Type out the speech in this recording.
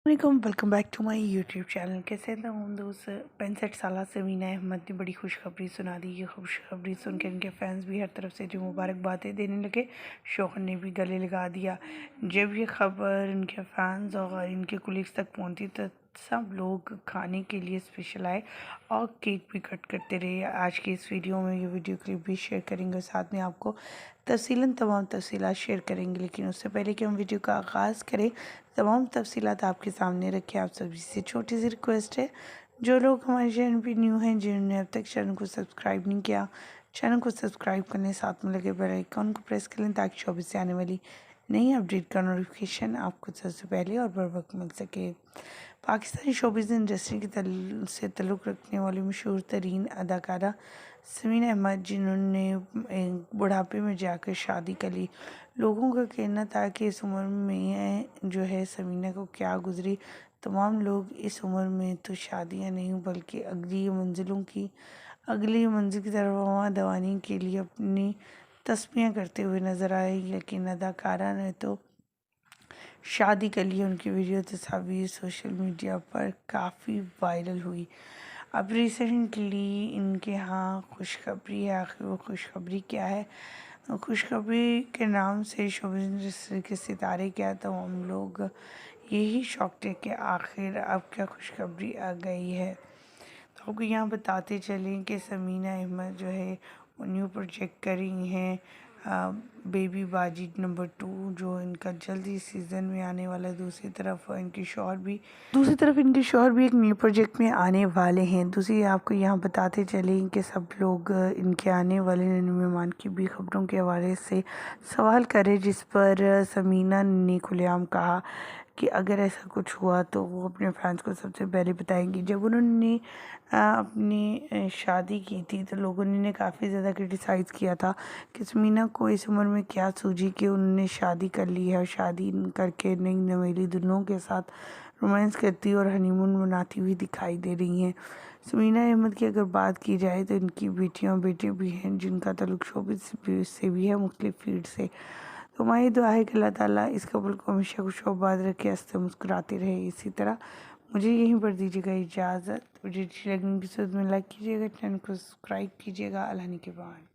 وعلیکم، welcome back to my YouTube channel. کیسے ہیں ہم دوست 65 سالہ سمینہ احمد نے بڑی خوشخبری سنا دی۔ یہ خوشخبری سن کے ان کے فینس بھی ہر طرف سے جو مبارکبادیں دینے لگے، شوہر نے بھی گلے لگا دیا۔ جب یہ خبر ان کے فینس اور ان کے کولیگس تک پہنچی تو سب لوگ کھانے کے لیے اسپیشل آئے اور کیک بھی کٹ کرتے رہے۔ آج کی اس ویڈیو میں یہ ویڈیو کلپ بھی شیئر کریں گے اور ساتھ میں آپ کو تمام تفصیلات شیئر کریں گے، لیکن اس سے پہلے کہ ہم ویڈیو کا آغاز کریں، تمام تفصیلات آپ کے سامنے رکھے۔ آپ سبھی سے چھوٹی سی ریکویسٹ ہے، جو لوگ ہمارے چینل پہ نیو ہیں، جنہوں نے اب تک چینل کو سبسکرائب نہیں کیا، چینل کو سبسکرائب کرنے ساتھ میں لگے بیل آئیکن کو پریس کر لیں تاکہ شوبز سے آنے والی نئی اپڈیٹ کا نوٹیفیکیشن آپ کو سب سے پہلے اور بر وقت مل سکے۔ پاکستانی شوبز انڈسٹری سے تعلق رکھنے والی مشہور ترین اداکارہ سمینہ احمد، جنہوں نے بڑھاپے میں جا کر شادی کر لی۔ لوگوں کا کہنا تھا کہ اس عمر میں جو ہے سمینہ کو کیا گزری۔ تمام لوگ اس عمر میں تو شادیاں نہیں بلکہ اگلی منزل کی طرف رواں دوانے کے لیے اپنی تسمیاں کرتے ہوئے نظر آئے، لیکن اداکارہ نے تو شادی کر لی۔ ان کی ویڈیو تصاویر سوشل میڈیا پر کافی وائرل ہوئی۔ اب ریسنٹلی ان کے ہاں خوشخبری ہے۔ آخر وہ خوشخبری کیا ہے؟ خوشخبری کے نام سے شوبز انڈسٹری کے ستارے کیا تمام لوگ یہی شاکڈ ہے کہ آخر اب کیا خوشخبری آ گئی ہے۔ تو آپ کو یہاں بتاتے چلیں کہ سمینہ احمد جو ہے وہ نیو پروجیکٹ کر رہی ہیں، بیبی باجی نمبر 2، جو ان کا جلد ہی سیزن میں آنے والا ہے۔ دوسری طرف ان کے شوہر بھی ایک نیو پروجیکٹ میں آنے والے ہیں۔ دوسری آپ کو یہاں بتاتے چلیں کہ سب لوگ ان کے آنے والے نئے مہمان کی بھی خبروں کے حوالے سے سوال کرے، جس پر سمینہ نے کھلے عام کہا کہ اگر ایسا کچھ ہوا تو وہ اپنے فینس کو سب سے پہلے بتائیں گی۔ جب انہوں نے اپنی شادی کی تھی تو لوگوں نے کافی زیادہ کرٹیسائز کیا تھا کہ سمینہ کو اس عمر میں کیا سوجی کہ انہوں نے شادی کر لی ہے اور شادی کر کے نئی نویلی دلہنوں کے ساتھ رومانس کرتی اور ہنی مون مناتی ہوئی دکھائی دے رہی ہیں۔ سمینہ احمد کی اگر بات کی جائے تو ان کی بیٹیاں اور بیٹے بھی ہیں جن کا تعلق شوبز سے بھی ہے، مختلف فیلڈ سے۔ تو ہماری دعا ہے کہ اللہ تعالیٰ اس کپل کو ہمیشہ خوش و آباد رکھے، ہنستے مسکراتے رہے اسی طرح۔ مجھے یہیں پر دیجیے گا اجازت۔ مجھے اچھی لگنے کی صورت میں لائک کیجیے گا، چینل کو سبسکرائب کیجیے گا۔ اللہ نے کے بعد